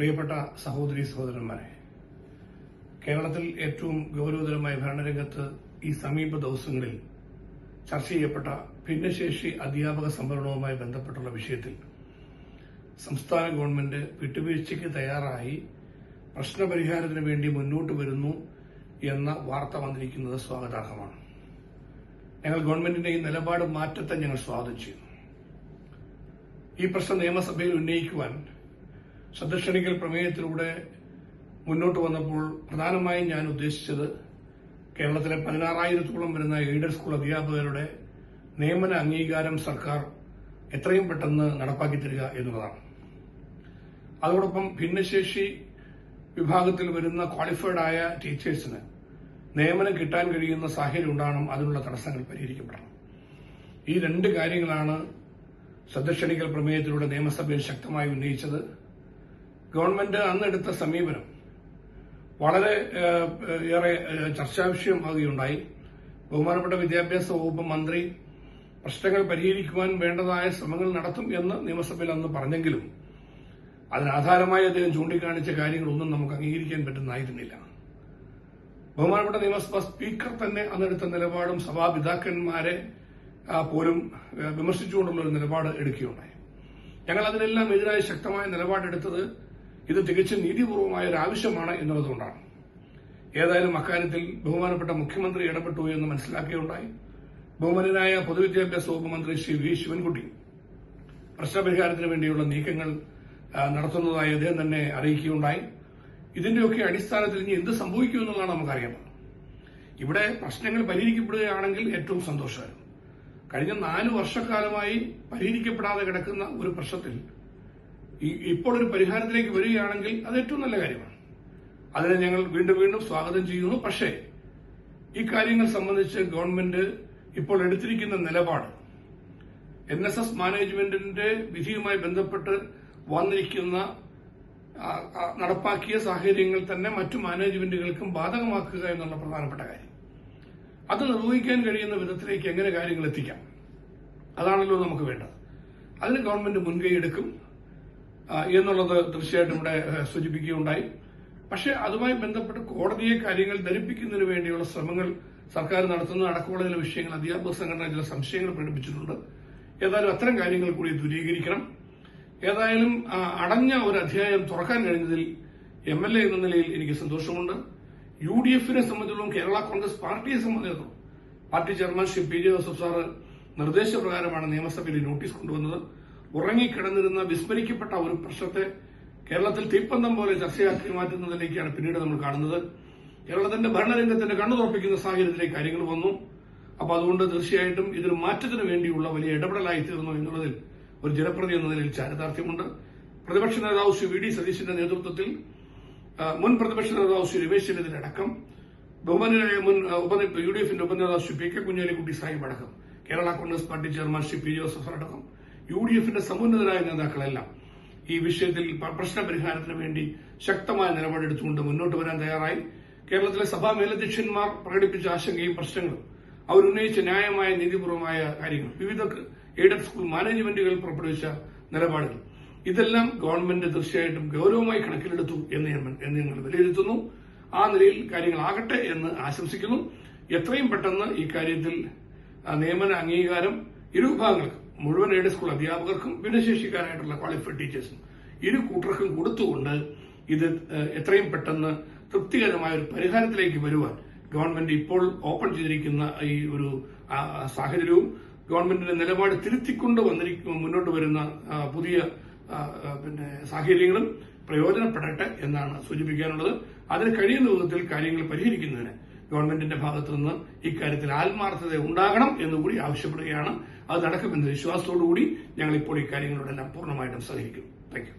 പ്രിയപ്പെട്ട സഹോദരീ സഹോദരന്മാരെ, കേരളത്തിൽ ഏറ്റവും ഗൌരവതരമായ ഭരണരംഗത്ത് ഈ സമീപ ദിവസങ്ങളിൽ ചർച്ച ചെയ്യപ്പെട്ട ഭിന്നശേഷി അധ്യാപക സംവരണവുമായി ബന്ധപ്പെട്ടുള്ള വിഷയത്തിൽ സംസ്ഥാന ഗവൺമെന്റ് വിട്ടുവീഴ്ചയ്ക്ക് തയ്യാറായി പ്രശ്നപരിഹാരത്തിന് വേണ്ടി മുന്നോട്ട് വരുന്നു എന്ന വാർത്ത വന്നിരിക്കുന്നത് സ്വാഗതാർഹമാണ്. ഞങ്ങൾ ഗവൺമെന്റിന്റെ ഈ നിലപാട് മാറ്റത്തെ ഞങ്ങൾ സ്വാഗതം ചെയ്യുന്നു. ഈ പ്രശ്നം നിയമസഭയിൽ ഉന്നയിക്കുവാൻ ശ്രദ്ധ പ്രമേയത്തിലൂടെ മുന്നോട്ട് വന്നപ്പോൾ പ്രധാനമായും ഞാൻ ഉദ്ദേശിച്ചത് കേരളത്തിലെ 16,000-ഓളം വരുന്ന എയ്ഡഡ് സ്കൂൾ അധ്യാപകരുടെ നിയമന അംഗീകാരം സർക്കാർ എത്രയും പെട്ടെന്ന് നടപ്പാക്കി തരിക എന്നുള്ളതാണ്. അതോടൊപ്പം ഭിന്നശേഷി വിഭാഗത്തിൽ വരുന്ന ക്വാളിഫൈഡ് ആയ ടീച്ചേഴ്സിന് നിയമനം കിട്ടാൻ കഴിയുന്ന സാഹചര്യം ഉണ്ടാകണം. അതിനുള്ള തടസ്സങ്ങൾ പരിഹരിക്കപ്പെടണം. ഈ രണ്ട് കാര്യങ്ങളാണ് ശ്രദ്ധ പ്രമേയത്തിലൂടെ നിയമസഭയിൽ ശക്തമായി ഉന്നയിച്ചത്. ഗവൺമെന്റ് അന്നെടുത്ത സമീപനം വളരെ ഏറെ ചർച്ചാ വിഷയമാകുകയുണ്ടായി. ബഹുമാനപ്പെട്ട വിദ്യാഭ്യാസ വകുപ്പ് മന്ത്രി പ്രശ്നങ്ങൾ പരിഹരിക്കുവാൻ വേണ്ടതായ ശ്രമങ്ങൾ നടത്തും എന്ന് നിയമസഭയിൽ അന്ന് പറഞ്ഞെങ്കിലും അതിനാധാരമായി അദ്ദേഹം ചൂണ്ടിക്കാണിച്ച കാര്യങ്ങളൊന്നും നമുക്ക് അംഗീകരിക്കാൻ പറ്റുന്നതായിരുന്നില്ല. ബഹുമാനപ്പെട്ട നിയമസഭാ സ്പീക്കർ തന്നെ അന്നെടുത്ത നിലപാടും സഭാപിതാക്കന്മാരെ പോലും വിമർശിച്ചുകൊണ്ടുള്ള ഒരു നിലപാട് എടുക്കുകയുണ്ടായി. ഞങ്ങൾ അതിനെല്ലാം എതിരായി ശക്തമായ നിലപാടെടുത്തത് ഇത് തികച്ചും നീതിപൂർവമായ ഒരു ആവശ്യമാണ് എന്നുള്ളതുകൊണ്ടാണ്. ഏതായാലും അക്കാര്യത്തിൽ ബഹുമാനപ്പെട്ട മുഖ്യമന്ത്രി ഇടപെട്ടു എന്ന് മനസ്സിലാക്കുകയുണ്ടായി. ബഹുമാനനായ പൊതുവിദ്യാഭ്യാസ വകുപ്പ് മന്ത്രി ശ്രീ വി ശിവൻകുട്ടി പ്രശ്നപരിഹാരത്തിന് വേണ്ടിയുള്ള നീക്കങ്ങൾ നടത്തുന്നതായി അദ്ദേഹം തന്നെ അറിയിക്കുകയുണ്ടായി. ഇതിന്റെയൊക്കെ അടിസ്ഥാനത്തിൽ ഇനി എന്ത് സംഭവിക്കുമെന്നുള്ളതാണ് നമുക്കറിയേണ്ടത്. ഇവിടെ പ്രശ്നങ്ങൾ പരിഹരിക്കപ്പെടുകയാണെങ്കിൽ ഏറ്റവും സന്തോഷകരം. കഴിഞ്ഞ 4 വർഷക്കാലമായി പരിഹരിക്കപ്പെടാതെ കിടക്കുന്ന ഒരു പ്രശ്നത്തിൽ ഇപ്പോൾ ഒരു പരിഹാരത്തിലേക്ക് വരികയാണെങ്കിൽ അത് ഏറ്റവും നല്ല കാര്യമാണ്. അതിനെ ഞങ്ങൾ വീണ്ടും സ്വാഗതം ചെയ്യുന്നു. പക്ഷേ ഈ കാര്യങ്ങൾ സംബന്ധിച്ച് ഗവൺമെന്റ് ഇപ്പോൾ എടുത്തിരിക്കുന്ന നിലപാട് NSS മാനേജ്മെന്റിന്റെ വിധിയുമായി ബന്ധപ്പെട്ട് വന്നിരിക്കുന്ന നടപ്പാക്കിയ സാഹചര്യങ്ങൾ തന്നെ മറ്റു മാനേജ്മെന്റുകൾക്കും ബാധകമാക്കുക എന്നുള്ള പ്രധാനപ്പെട്ട കാര്യം. അത് നിർവഹിക്കാൻ കഴിയുന്ന വിധത്തിലേക്ക് എങ്ങനെ കാര്യങ്ങൾ എത്തിക്കാം, അതാണല്ലോ നമുക്ക് വേണ്ടത്. അതിന് ഗവൺമെന്റ് മുൻകൈ എടുക്കും എന്നുള്ളത് തീർച്ചയായിട്ടും ഇവിടെ സൂചിപ്പിക്കുകയുണ്ടായി. പക്ഷേ അതുമായി ബന്ധപ്പെട്ട് കോടതിയെ കാര്യങ്ങൾ ധരിപ്പിക്കുന്നതിന് വേണ്ടിയുള്ള ശ്രമങ്ങൾ സർക്കാർ നടത്തുന്ന അടക്കമുള്ള ചില വിഷയങ്ങൾ അധ്യാപക സംഘടന ചില സംശയങ്ങൾ പ്രകടിപ്പിച്ചിട്ടുണ്ട്. ഏതായാലും അത്തരം കാര്യങ്ങൾ കൂടി ദൂരീകരിക്കണം. ഏതായാലും അടഞ്ഞ ഒരു അധ്യായം തുറക്കാൻ കഴിഞ്ഞതിൽ MLA എന്ന നിലയിൽ എനിക്ക് സന്തോഷമുണ്ട്. UDF-നെ സംബന്ധിച്ചിടത്തോളം കേരള കോൺഗ്രസ് പാർട്ടിയെ സംബന്ധിച്ചിടത്തോളം party chairman Shri P.J. Joseph sir നിർദ്ദേശപ്രകാരമാണ് നിയമസഭയിൽ നോട്ടീസ് കൊണ്ടുവന്നത്. ഉറങ്ങിക്കിടന്നിരുന്ന വിസ്മരിക്കപ്പെട്ട ഒരു പ്രശ്നത്തെ കേരളത്തിൽ തീപ്പന്തം പോലെ ചർച്ചയാക്കി മാറ്റുന്നതിലേക്കാണ് പിന്നീട് നമ്മൾ കാണുന്നത്. കേരളത്തിന്റെ ഭരണരംഗത്തിന്റെ കണ്ണു തുറപ്പിക്കുന്ന സാഹചര്യത്തിലേക്ക് കാര്യങ്ങൾ വന്നു. അപ്പോൾ അതുകൊണ്ട് തീർച്ചയായിട്ടും ഇതിന് മാറ്റത്തിന് വേണ്ടിയുള്ള വലിയ ഇടപെടലായി തീർന്നു എന്നുള്ളതിൽ ഒരു ജനപ്രതി എന്ന നിലയിൽ ചാരിതാർത്ഥ്യമുണ്ട്. പ്രതിപക്ഷ നേതാവ് ശ്രീ V.D. സതീശന്റെ നേതൃത്വത്തിൽ മുൻ പ്രതിപക്ഷ നേതാവ് ശ്രീ രമേശ് ചെന്നിത്തലയടക്കം ബഹുമാനനായ മുൻ UDF-ന്റെ ഉപനേതാവ് ശ്രീ P.K. കുഞ്ഞാലിക്കുട്ടി സാഹിബ് അടക്കം Kerala Congress party chairman Shri P. Joseph അടക്കം UDF-ന്റെ സമുന്നതരായ നേതാക്കളെല്ലാം ഈ വിഷയത്തിൽ പ്രശ്നപരിഹാരത്തിന് വേണ്ടി ശക്തമായ നിലപാടെടുത്തുകൊണ്ട് മുന്നോട്ട് വരാൻ തയ്യാറായി. കേരളത്തിലെ സഭാ മേലധ്യക്ഷന്മാർ പ്രകടിപ്പിച്ച ആശങ്കയും പ്രശ്നങ്ങളും അവരുന്നയിച്ച ന്യായമായ നീതിപൂർവമായ കാര്യങ്ങൾ വിവിധ എയ്ഡഡ് സ്കൂൾ മാനേജ്മെന്റുകൾ പുറപ്പെടുവിച്ച നിലപാടുകൾ ഇതെല്ലാം ഗവൺമെന്റ് തീർച്ചയായിട്ടും ഗൌരവമായി കണക്കിലെടുത്തു എന്ന് ഞങ്ങൾ വിലയിരുത്തുന്നു. ആ നിലയിൽ കാര്യങ്ങളാകട്ടെ എന്ന് ആശംസിക്കുന്നു. എത്രയും പെട്ടെന്ന് ഈ കാര്യത്തിൽ നിയമന അംഗീകാരം ഇരുവിഭാഗങ്ങൾക്കും മുഴുവൻ എയ്ഡഡ് സ്കൂൾ അധ്യാപകർക്കും ഭിന്നശേഷിക്കാരായിട്ടുള്ള ക്വാളിഫൈഡ് ടീച്ചേഴ്സും ഇരു കൂട്ടർക്കും കൊടുത്തുകൊണ്ട് ഇത് എത്രയും പെട്ടെന്ന് തൃപ്തികരമായ ഒരു പരിഹാരത്തിലേക്ക് വരുവാൻ ഗവൺമെന്റ് ഇപ്പോൾ ഓപ്പൺ ചെയ്തിരിക്കുന്ന ഈ ഒരു സാഹചര്യവും ഗവൺമെന്റിന്റെ നിലപാട് തിരുത്തിക്കൊണ്ട് മുന്നോട്ട് വരുന്ന പുതിയ സാഹചര്യങ്ങളും പ്രയോജനപ്പെടട്ടെ എന്നാണ് സൂചിപ്പിക്കാനുള്ളത്. അതിന് കഴിയുന്ന വിധത്തിൽ കാര്യങ്ങൾ പരിഹരിക്കുന്നതിന് ഗവൺമെന്റിന്റെ ഭാഗത്തുനിന്ന് ഇക്കാര്യത്തിൽ ആത്മാർത്ഥത ഉണ്ടാകണം എന്നുകൂടി ആവശ്യപ്പെടുകയാണ്. അത് നടക്കുമെന്ന വിശ്വാസത്തോടുകൂടി ഞങ്ങൾ ഇപ്പോൾ ഇക്കാര്യങ്ങളോടെല്ലാം പൂർണ്ണമായിട്ടും സഹകരിക്കും. Thank you.